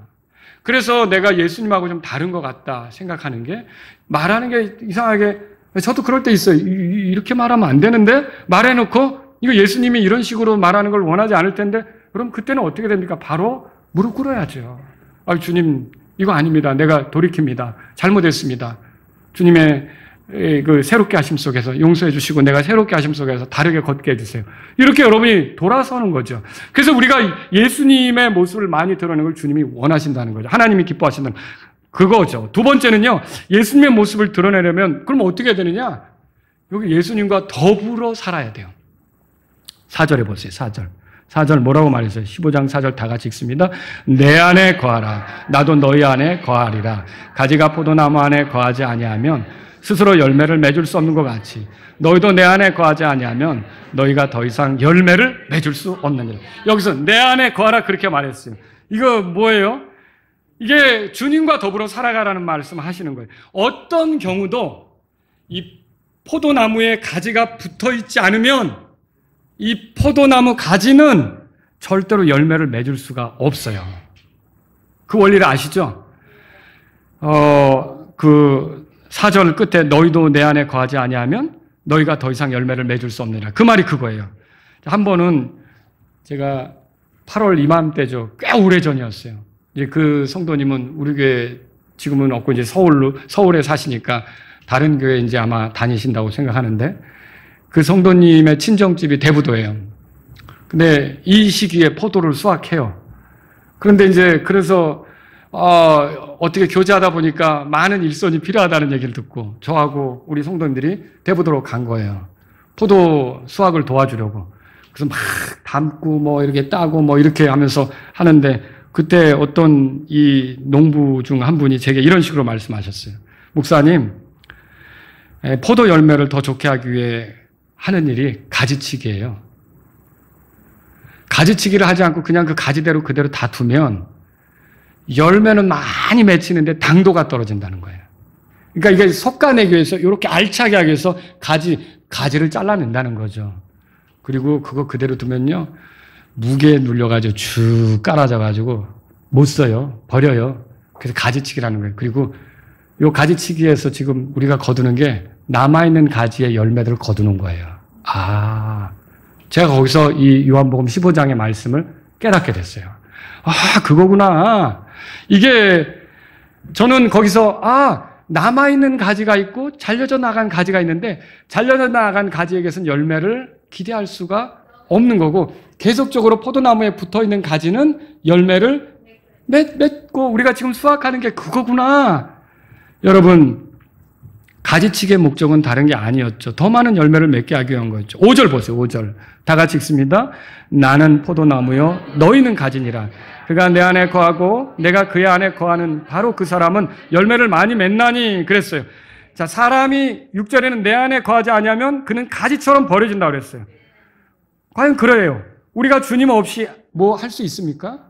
A: 그래서 내가 예수님하고 좀 다른 것 같다 생각하는 게, 말하는 게 이상하게, 저도 그럴 때 있어요. 이렇게 말하면 안 되는데 말해놓고 이거 예수님이 이런 식으로 말하는 걸 원하지 않을 텐데, 그럼 그때는 어떻게 됩니까? 바로 무릎 꿇어야죠. 주님, 이거 아닙니다. 내가 돌이킵니다. 잘못했습니다. 주님의 그 새롭게 하심 속에서 용서해 주시고 내가 새롭게 하심 속에서 다르게 걷게 해주세요. 이렇게 여러분이 돌아서는 거죠. 그래서 우리가 예수님의 모습을 많이 드러내는 걸 주님이 원하신다는 거죠. 하나님이 기뻐하신다는 그거죠. 두 번째는요, 예수님의 모습을 드러내려면 그럼 어떻게 해야 되느냐? 여기 예수님과 더불어 살아야 돼요. 4절에 보세요. 4절 뭐라고 말했어요? 15장 4절 다 같이 읽습니다. 내 안에 거하라. 나도 너희 안에 거하리라. 가지가 포도나무 안에 거하지 아니하면 스스로 열매를 맺을 수 없는 것 같이 너희도 내 안에 거하지 아니하면 너희가 더 이상 열매를 맺을 수 없느니라. 여기서 내 안에 거하라 그렇게 말했어요. 이거 뭐예요? 이게 주님과 더불어 살아가라는 말씀 하시는 거예요. 어떤 경우도 이 포도나무에 가지가 붙어 있지 않으면 이 포도나무 가지는 절대로 열매를 맺을 수가 없어요. 그 원리를 아시죠? 그 4절 끝에 너희도 내 안에 거하지 아니하면 너희가 더 이상 열매를 맺을 수 없느니라. 그 말이 그거예요. 한 번은 제가 8월 이맘때죠. 꽤 오래전이었어요. 이제 그 성도님은 우리 교회 지금은 없고 이제 서울에 사시니까 다른 교회 이제 아마 다니신다고 생각하는데, 그 성도님의 친정집이 대부도예요. 근데 이 시기에 포도를 수확해요. 그런데 이제 그래서 어떻게 교제하다 보니까 많은 일손이 필요하다는 얘기를 듣고 저하고 우리 성도님들이 대부도로 간 거예요. 포도 수확을 도와주려고. 그래서 막 담고 뭐 이렇게 따고 뭐 이렇게 하면서 하는데, 그때 어떤 이 농부 중 한 분이 제게 이런 식으로 말씀하셨어요. 목사님, 포도 열매를 더 좋게 하기 위해 하는 일이 가지치기예요. 가지치기를 하지 않고 그냥 그 가지대로 그대로 다 두면 열매는 많이 맺히는데 당도가 떨어진다는 거예요. 그러니까 이게 속가내기 위해서 이렇게 알차게 하기 위해서 가지를 잘라낸다는 거죠. 그리고 그거 그대로 두면요, 무게에 눌려가지고 쭉 깔아져가지고 못 써요. 버려요. 그래서 가지치기라는 거예요. 그리고 이 가지치기에서 지금 우리가 거두는 게 남아있는 가지의 열매들을 거두는 거예요. 제가 거기서 이 요한복음 15장의 말씀을 깨닫게 됐어요. 그거구나. 이게 저는 거기서 남아있는 가지가 있고 잘려져 나간 가지가 있는데, 잘려져 나간 가지에게서는 열매를 기대할 수가 없는 거고, 계속적으로 포도나무에 붙어있는 가지는 열매를 맺고 우리가 지금 수확하는 게 그거구나. 여러분, 가지치기의 목적은 다른 게 아니었죠. 더 많은 열매를 맺게 하기 위한 거였죠. 5절 보세요. 5절 다 같이 읽습니다. 나는 포도나무요 너희는 가지니라. 그가 내 안에 거하고 내가 그의 안에 거하는 바로 그 사람은 열매를 많이 맺나니 그랬어요. 자, 사람이 6절에는 내 안에 거하지 아니하면 그는 가지처럼 버려진다고 그랬어요. 과연 그래요? 우리가 주님 없이 뭐 할 수 있습니까?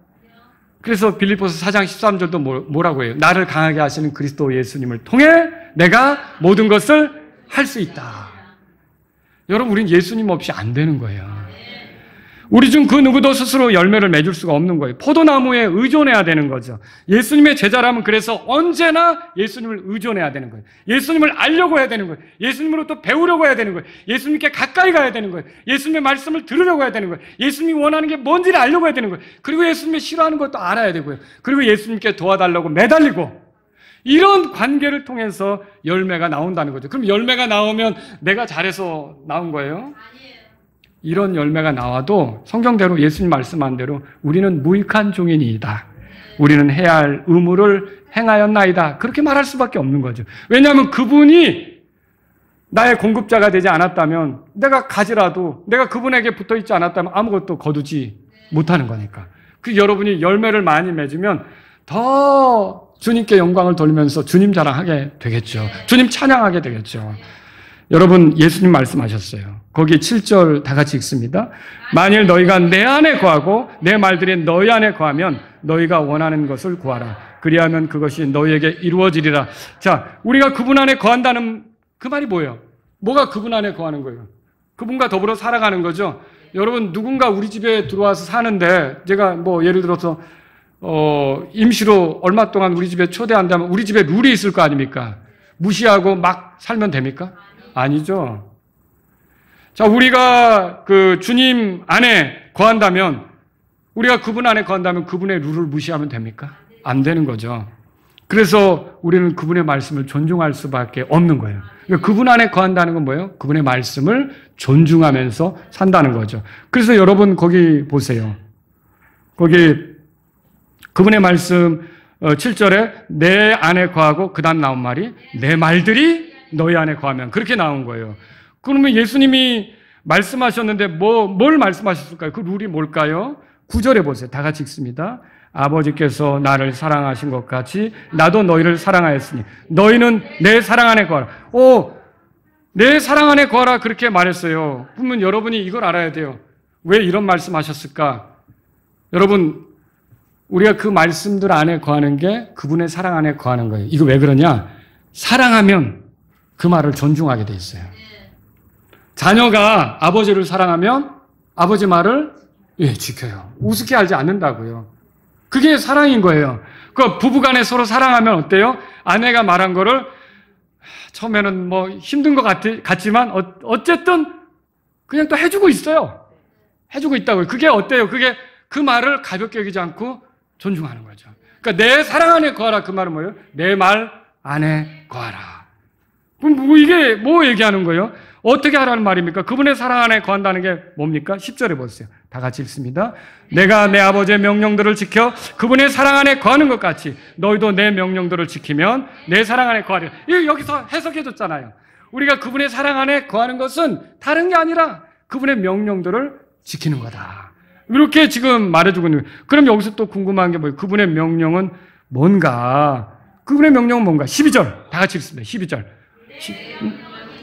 A: 그래서 빌립보서 4장 13절도 뭐라고 해요? 나를 강하게 하시는 그리스도 예수님을 통해 내가 모든 것을 할 수 있다. 여러분, 우린 예수님 없이 안 되는 거예요. 우리 중 그 누구도 스스로 열매를 맺을 수가 없는 거예요. 포도나무에 의존해야 되는 거죠. 예수님의 제자라면 그래서 언제나 예수님을 의존해야 되는 거예요. 예수님을 알려고 해야 되는 거예요. 예수님으로부터 배우려고 해야 되는 거예요. 예수님께 가까이 가야 되는 거예요. 예수님의 말씀을 들으려고 해야 되는 거예요. 예수님이 원하는 게 뭔지를 알려고 해야 되는 거예요. 그리고 예수님이 싫어하는 것도 알아야 되고요. 그리고 예수님께 도와달라고 매달리고, 이런 관계를 통해서 열매가 나온다는 거죠. 그럼 열매가 나오면 내가 잘해서 나온 거예요? 이런 열매가 나와도 성경대로, 예수님 말씀한 대로 우리는 무익한 종인이다. 우리는 해야 할 의무를 행하였나이다. 그렇게 말할 수밖에 없는 거죠. 왜냐하면 그분이 나의 공급자가 되지 않았다면, 내가 가지라도, 내가 그분에게 붙어 있지 않았다면 아무것도 거두지 못하는 거니까. 그 여러분이 열매를 많이 맺으면 더 주님께 영광을 돌리면서 주님 자랑하게 되겠죠. 주님 찬양하게 되겠죠. 여러분, 예수님 말씀하셨어요. 거기 7절 다 같이 읽습니다. 만일 너희가 내 안에 거하고 내 말들이 너희 안에 거하면 너희가 원하는 것을 구하라. 그리하면 그것이 너희에게 이루어지리라. 자, 우리가 그분 안에 거한다는 그 말이 뭐예요? 뭐가 그분 안에 거하는 거예요? 그분과 더불어 살아가는 거죠. 여러분, 누군가 우리 집에 들어와서 사는데, 제가 뭐 예를 들어서 임시로 얼마 동안 우리 집에 초대한다면 우리 집에 룰이 있을 거 아닙니까? 무시하고 막 살면 됩니까? 아니죠. 자, 우리가 그 주님 안에 거한다면, 우리가 그분 안에 거한다면 그분의 룰을 무시하면 됩니까? 안 되는 거죠. 그래서 우리는 그분의 말씀을 존중할 수밖에 없는 거예요. 그러니까 그분 안에 거한다는 건 뭐예요? 그분의 말씀을 존중하면서 산다는 거죠. 그래서 여러분 거기 보세요. 거기 그분의 말씀 7절에 내 안에 거하고 그 다음 나온 말이 내 말들이 너희 안에 거하면, 그렇게 나온 거예요. 그러면 예수님이 말씀하셨는데 뭘 말씀하셨을까요? 그 룰이 뭘까요? 9절에 보세요. 다 같이 읽습니다. 아버지께서 나를 사랑하신 것 같이 나도 너희를 사랑하였으니 너희는 내 사랑 안에 거하라. 내 사랑 안에 거하라, 그렇게 말했어요. 그러면 여러분이 이걸 알아야 돼요. 왜 이런 말씀하셨을까? 여러분, 우리가 그 말씀들 안에 거하는 게 그분의 사랑 안에 거하는 거예요. 이거 왜 그러냐? 사랑하면 그 말을 존중하게 돼 있어요. 자녀가 아버지를 사랑하면 아버지 말을 지켜요. 우습게 알지 않는다고요. 그게 사랑인 거예요. 그 부부간에 서로 사랑하면 어때요? 아내가 말한 거를 처음에는 뭐 힘든 것 같지만 어쨌든 그냥 또 해주고 있어요. 해주고 있다고요. 그게 어때요? 그게 그 말을 가볍게 여기지 않고 존중하는 거죠. 그러니까 내 사랑 안에 거하라, 그 말은 뭐예요? 내 말 안에 거하라. 그럼 이게 뭐 얘기하는 거예요? 어떻게 하라는 말입니까? 그분의 사랑 안에 거한다는 게 뭡니까? 10절에 보세요. 다 같이 읽습니다. 내가 내 아버지의 명령들을 지켜 그분의 사랑 안에 거하는 것 같이 너희도 내 명령들을 지키면 내 사랑 안에 거하리라. 여기서 해석해 줬잖아요. 우리가 그분의 사랑 안에 거하는 것은 다른 게 아니라 그분의 명령들을 지키는 거다. 이렇게 지금 말해주고 있는 거예요. 그럼 여기서 또 궁금한 게 뭐예요? 그분의 명령은 뭔가? 그분의 명령은 뭔가? 12절 다 같이 읽습니다. 12절.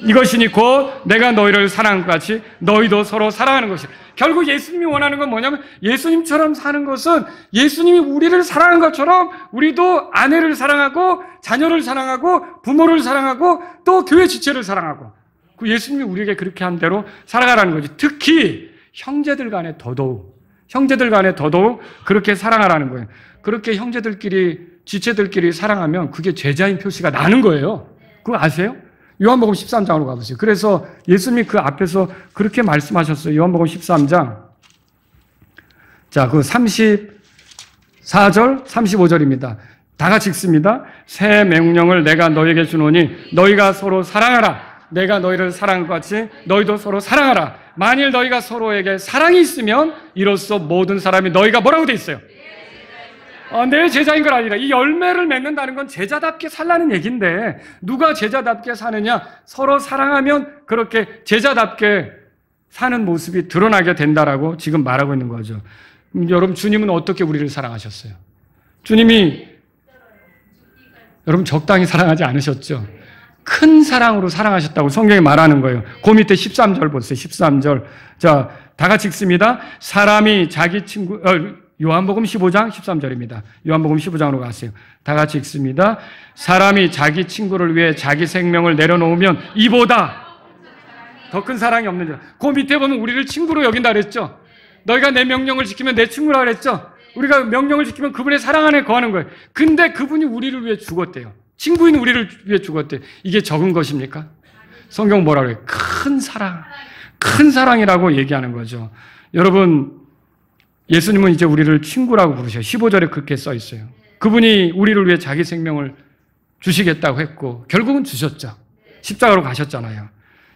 A: 이것이니 곧 내가 너희를 사랑한 것 같이 너희도 서로 사랑하는 것이다. 결국 예수님이 원하는 건 뭐냐면, 예수님처럼 사는 것은 예수님이 우리를 사랑한 것처럼 우리도 아내를 사랑하고 자녀를 사랑하고 부모를 사랑하고 또 교회 지체를 사랑하고, 그 예수님이 우리에게 그렇게 한 대로 살아가라는 거지. 특히 형제들 간에 더더욱 그렇게 사랑하라는 거예요. 그렇게 형제들끼리 지체들끼리 사랑하면 그게 제자인 표시가 나는 거예요. 그거 아세요? 요한복음 13장으로 가보세요. 그래서 예수님이 그 앞에서 그렇게 말씀하셨어요. 요한복음 13장. 자, 그 34절, 35절입니다. 다 같이 읽습니다. 새 명령을 내가 너에게 주노니 너희가 서로 사랑하라. 내가 너희를 사랑한 것 같이 너희도 서로 사랑하라. 만일 너희가 서로에게 사랑이 있으면 이로써 모든 사람이 너희가 뭐라고 돼 있어요? 내 제자인 걸 아니라, 이 열매를 맺는다는 건 제자답게 살라는 얘기인데, 누가 제자답게 사느냐? 서로 사랑하면 그렇게 제자답게 사는 모습이 드러나게 된다라고 지금 말하고 있는 거죠. 여러분, 주님은 어떻게 우리를 사랑하셨어요? 주님이 여러분 적당히 사랑하지 않으셨죠? 큰 사랑으로 사랑하셨다고 성경이 말하는 거예요. 그 밑에 13절 보세요. 13절. 자, 다 같이 읽습니다. 사람이 자기 친구, 요한복음 15장 13절입니다. 요한복음 15장으로 가세요. 다 같이 읽습니다. 사람이 자기 친구를 위해 자기 생명을 내려놓으면 이보다 더 큰 사랑이 없는 줄. 그 밑에 보면 우리를 친구로 여긴다 그랬죠. 너희가 내 명령을 지키면 내 친구라 그랬죠? 우리가 명령을 지키면 그분의 사랑 안에 거하는 거예요. 근데 그분이 우리를 위해 죽었대요. 친구인 우리를 위해 죽었대요. 이게 적은 것입니까? 성경 뭐라 그래요? 큰 사랑. 큰 사랑이라고 얘기하는 거죠. 여러분, 예수님은 이제 우리를 친구라고 부르셔요. 15절에 그렇게 써 있어요. 그분이 우리를 위해 자기 생명을 주시겠다고 했고 결국은 주셨죠. 십자가로 가셨잖아요.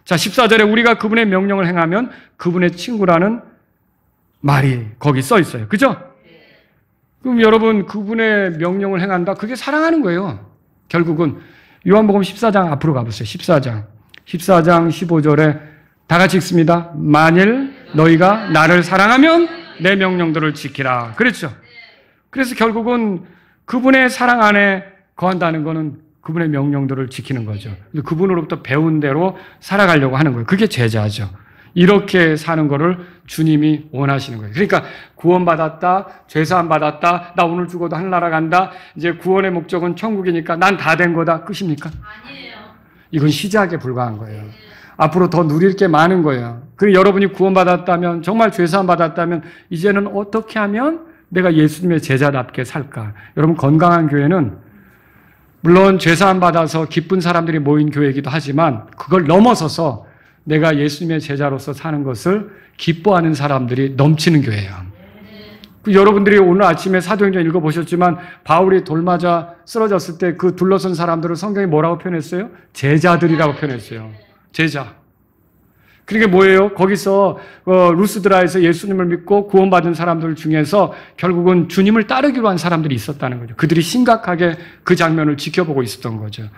A: 자, 14절에 우리가 그분의 명령을 행하면 그분의 친구라는 말이 거기 써 있어요. 그죠? 그럼 여러분, 그분의 명령을 행한다. 그게 사랑하는 거예요. 결국은 요한복음 14장 앞으로 가보세요. 14장 15절에 다 같이 읽습니다. 만일 너희가 나를 사랑하면 내 명령들을 지키라. 그렇죠? 그래서 결국은 그분의 사랑 안에 거한다는 것은 그분의 명령들을 지키는 거죠. 그분으로부터 배운 대로 살아가려고 하는 거예요. 그게 제자죠. 이렇게 사는 거를 주님이 원하시는 거예요. 그러니까 구원받았다, 죄사함 받았다, 나 오늘 죽어도 하늘나라 간다, 이제 구원의 목적은 천국이니까 난 다 된 거다. 끝입니까?
B: 아니에요.
A: 이건 시작에 불과한 거예요. 앞으로 더 누릴 게 많은 거예요. 그리고 여러분이 구원받았다면, 정말 죄사함 받았다면 이제는 어떻게 하면 내가 예수님의 제자답게 살까? 여러분, 건강한 교회는 물론 죄사함 받아서 기쁜 사람들이 모인 교회이기도 하지만 그걸 넘어서서 내가 예수님의 제자로서 사는 것을 기뻐하는 사람들이 넘치는 교회예요. 여러분들이 오늘 아침에 사도행전 읽어보셨지만 바울이 돌 맞아 쓰러졌을 때 그 둘러선 사람들을 성경이 뭐라고 표현했어요? 제자들이라고 표현했어요. 제자. 그게 뭐예요? 거기서 루스드라에서 예수님을 믿고 구원받은 사람들 중에서 결국은 주님을 따르기로 한 사람들이 있었다는 거죠. 그들이 심각하게 그 장면을 지켜보고 있었던 거죠.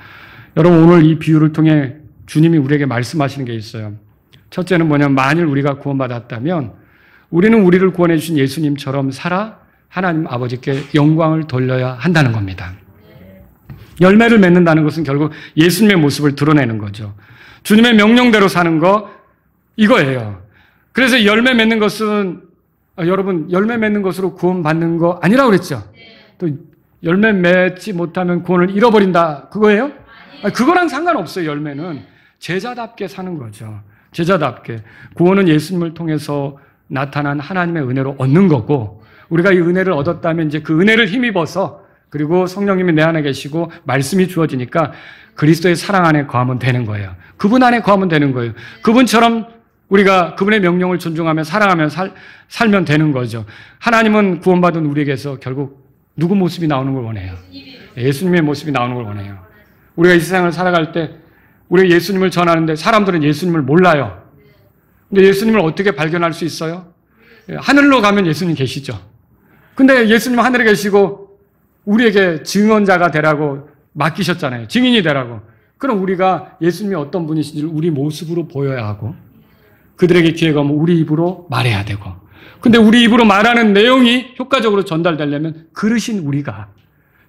A: 여러분, 오늘 이 비유를 통해 주님이 우리에게 말씀하시는 게 있어요. 첫째는 뭐냐면, 만일 우리가 구원받았다면 우리는 우리를 구원해 주신 예수님처럼 살아 하나님 아버지께 영광을 돌려야 한다는 겁니다. 열매를 맺는다는 것은 결국 예수님의 모습을 드러내는 거죠. 주님의 명령대로 사는 거, 이거예요. 그래서 열매 맺는 것은, 여러분, 열매 맺는 것으로 구원받는 거 아니라고 그랬죠? 또 열매 맺지 못하면 구원을 잃어버린다, 그거예요? 그거랑 상관없어요. 열매는 제자답게 사는 거죠. 제자답게. 구원은 예수님을 통해서 나타난 하나님의 은혜로 얻는 거고, 우리가 이 은혜를 얻었다면 이제 그 은혜를 힘입어서, 그리고 성령님이 내 안에 계시고 말씀이 주어지니까 그리스도의 사랑 안에 거하면 되는 거예요. 그분 안에 거하면 되는 거예요. 그분처럼 우리가 그분의 명령을 존중하며 사랑하며 살면 되는 거죠. 하나님은 구원받은 우리에게서 결국 누구 모습이 나오는 걸 원해요? 예수님의 모습이 나오는 걸 원해요. 우리가 이 세상을 살아갈 때 우리가 예수님을 전하는데 사람들은 예수님을 몰라요. 근데 예수님을 어떻게 발견할 수 있어요? 하늘로 가면 예수님 계시죠. 근데 예수님 하늘에 계시고 우리에게 증언자가 되라고 맡기셨잖아요. 증인이 되라고. 그럼 우리가 예수님이 어떤 분이신지를 우리 모습으로 보여야 하고, 그들에게 기회가 오면 우리 입으로 말해야 되고, 근데 우리 입으로 말하는 내용이 효과적으로 전달되려면 그릇인 우리가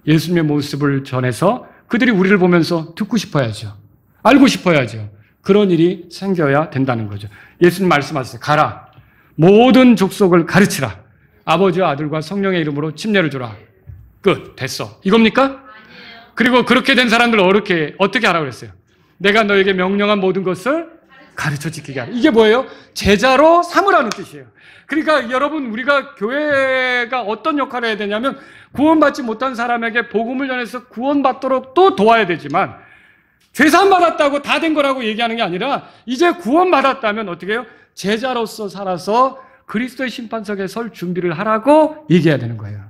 A: 예수님의 모습을 전해서 그들이 우리를 보면서 듣고 싶어야죠. 알고 싶어야죠. 그런 일이 생겨야 된다는 거죠. 예수님 말씀하셨어요. 가라. 모든 족속을 가르치라. 아버지와 아들과 성령의 이름으로 침례를 주라. 끝. 됐어. 이겁니까? 그리고 그렇게 된 사람들 어떻게 하라고 그랬어요? 내가 너에게 명령한 모든 것을 가르쳐 지키게 하라. 이게 뭐예요? 제자로 삼으라는 뜻이에요. 그러니까 여러분, 우리가 교회가 어떤 역할을 해야 되냐면 구원받지 못한 사람에게 복음을 전해서 구원받도록 또 도와야 되지만, 죄사함 받았다고 다 된 거라고 얘기하는 게 아니라 이제 구원받았다면 어떻게 해요? 제자로서 살아서 그리스도의 심판석에 설 준비를 하라고 얘기해야 되는 거예요.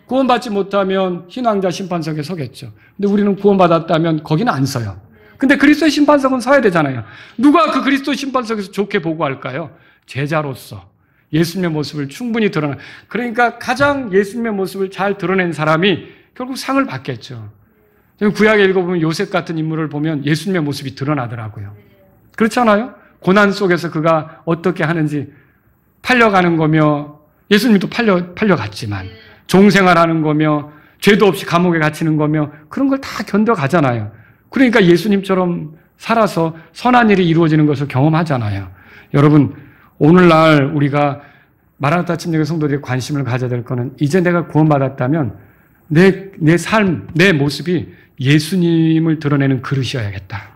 A: 구원받지 못하면 흰왕자 심판석에 서겠죠. 근데 우리는 구원받았다면 거기는 안 서요. 근데 그리스도의 심판석은 서야 되잖아요. 누가 그 그리스도 심판석에서 좋게 보고할까요? 제자로서 예수님의 모습을 충분히 드러내. 그러니까 가장 예수님의 모습을 잘 드러낸 사람이 결국 상을 받겠죠. 구약에 읽어보면 요셉 같은 인물을 보면 예수님의 모습이 드러나더라고요. 그렇잖아요? 고난 속에서 그가 어떻게 하는지, 팔려가는 거며, 예수님도 팔려갔지만, 종생활하는 거며, 죄도 없이 감옥에 갇히는 거며, 그런 걸 다 견뎌가잖아요. 그러니까 예수님처럼 살아서 선한 일이 이루어지는 것을 경험하잖아요. 여러분, 오늘날 우리가 마라나타 침례교회 성도들이 관심을 가져야 될 거는, 이제 내가 구원받았다면 내 삶, 내 모습이 예수님을 드러내는 그릇이어야겠다.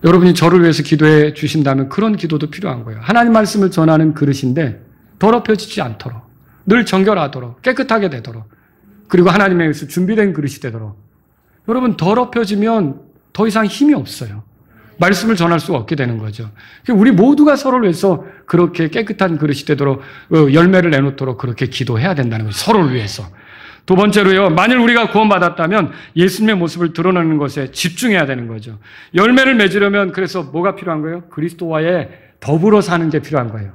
A: 여러분이 저를 위해서 기도해 주신다면 그런 기도도 필요한 거예요. 하나님 말씀을 전하는 그릇인데 더럽혀지지 않도록, 늘 정결하도록, 깨끗하게 되도록, 그리고 하나님에 의해서 준비된 그릇이 되도록. 여러분, 더럽혀지면 더 이상 힘이 없어요. 말씀을 전할 수가 없게 되는 거죠. 우리 모두가 서로를 위해서 그렇게 깨끗한 그릇이 되도록, 열매를 내놓도록 그렇게 기도해야 된다는 거죠. 서로를 위해서. 두 번째로요, 만일 우리가 구원받았다면 예수님의 모습을 드러내는 것에 집중해야 되는 거죠. 열매를 맺으려면 그래서 뭐가 필요한 거예요? 그리스도와의 더불어 사는 게 필요한 거예요.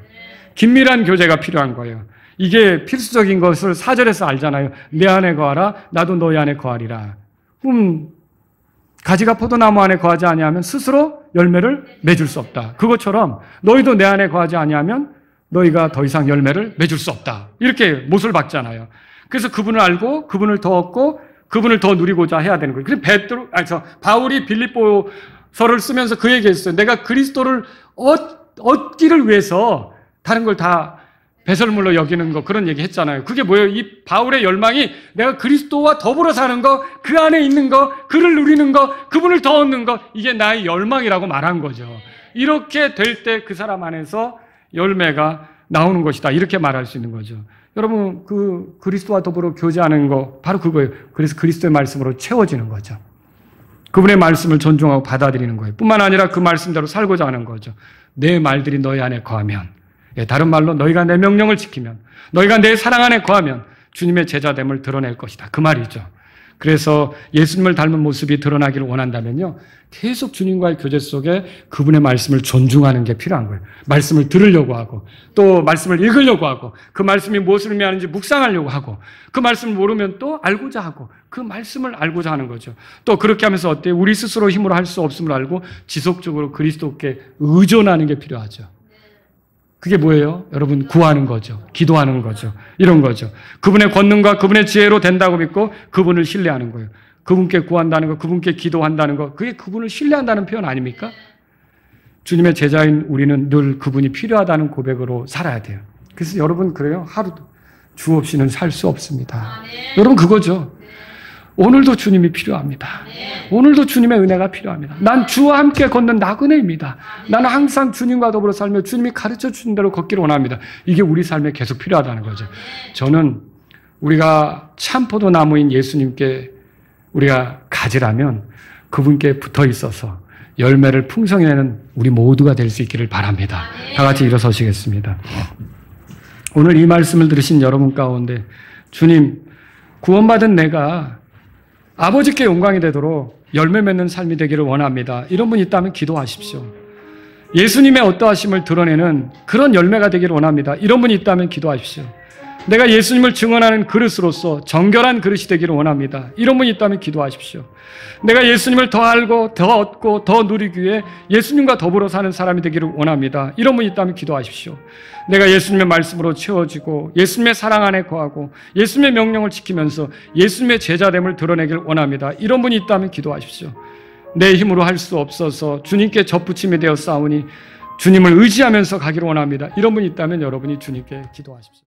A: 긴밀한 교제가 필요한 거예요. 이게 필수적인 것을 4절에서 알잖아요. 내 안에 거하라, 나도 너희 안에 거하리라. 가지가 포도나무 안에 거하지 아니하면 스스로 열매를 맺을 수 없다. 그것처럼 너희도 내 안에 거하지 아니하면 너희가 더 이상 열매를 맺을 수 없다. 이렇게 못을 박잖아요. 그래서 그분을 알고 그분을 더 얻고 그분을 더 누리고자 해야 되는 거예요. 그래서 바울이 빌립보서를 쓰면서 그 얘기했어요. 내가 그리스도를 얻기를 위해서 다른 걸 다 배설물로 여기는 거, 그런 얘기 했잖아요. 그게 뭐예요? 이 바울의 열망이 내가 그리스도와 더불어 사는 거, 그 안에 있는 거, 그를 누리는 거, 그분을 더 얻는 거, 이게 나의 열망이라고 말한 거죠. 이렇게 될 때 그 사람 안에서 열매가 나오는 것이다. 이렇게 말할 수 있는 거죠. 여러분, 그리스도와 더불어 교제하는 거, 바로 그거예요. 그래서 그리스도의 말씀으로 채워지는 거죠. 그분의 말씀을 존중하고 받아들이는 거예요. 뿐만 아니라 그 말씀대로 살고자 하는 거죠. 내 말들이 너희 안에 거하면, 다른 말로 너희가 내 명령을 지키면, 너희가 내 사랑 안에 거하면 주님의 제자됨을 드러낼 것이다. 그 말이죠. 그래서 예수님을 닮은 모습이 드러나기를 원한다면요, 계속 주님과의 교제 속에 그분의 말씀을 존중하는 게 필요한 거예요. 말씀을 들으려고 하고, 또 말씀을 읽으려고 하고, 그 말씀이 무엇을 의미하는지 묵상하려고 하고, 그 말씀을 모르면 또 알고자 하고, 그 말씀을 알고자 하는 거죠. 또 그렇게 하면서 어때요? 우리 스스로 힘으로 할 수 없음을 알고 지속적으로 그리스도께 의존하는 게 필요하죠. 그게 뭐예요? 여러분, 구하는 거죠. 기도하는 거죠. 이런 거죠. 그분의 권능과 그분의 지혜로 된다고 믿고 그분을 신뢰하는 거예요. 그분께 구한다는 거, 그분께 기도한다는 거, 그게 그분을 신뢰한다는 표현 아닙니까? 주님의 제자인 우리는 늘 그분이 필요하다는 고백으로 살아야 돼요. 그래서 여러분, 그래요. 하루도 주 없이는 살 수 없습니다. 여러분, 그거죠. 오늘도 주님이 필요합니다. 오늘도 주님의 은혜가 필요합니다. 난 주와 함께 걷는 나그네입니다. 나는 항상 주님과 더불어 살며 주님이 가르쳐 주신 대로 걷기를 원합니다. 이게 우리 삶에 계속 필요하다는 거죠. 저는 우리가 참 포도나무인 예수님께 우리가 가지라면 그분께 붙어 있어서 열매를 풍성히 내는 우리 모두가 될 수 있기를 바랍니다. 다 같이 일어서시겠습니다. 오늘 이 말씀을 들으신 여러분 가운데 주님, 구원받은 내가 아버지께 영광이 되도록 열매 맺는 삶이 되기를 원합니다. 이런 분 있다면 기도하십시오. 예수님의 어떠하심을 드러내는 그런 열매가 되기를 원합니다. 이런 분이 있다면 기도하십시오. 내가 예수님을 증언하는 그릇으로서 정결한 그릇이 되기를 원합니다. 이런 분이 있다면 기도하십시오. 내가 예수님을 더 알고 더 얻고 더 누리기 위해 예수님과 더불어 사는 사람이 되기를 원합니다. 이런 분이 있다면 기도하십시오. 내가 예수님의 말씀으로 채워지고 예수님의 사랑 안에 거하고 예수님의 명령을 지키면서 예수님의 제자됨을 드러내기를 원합니다. 이런 분이 있다면 기도하십시오. 내 힘으로 할 수 없어서 주님께 접붙임이 되어 싸우니 주님을 의지하면서 가기를 원합니다. 이런 분이 있다면 여러분이 주님께 기도하십시오.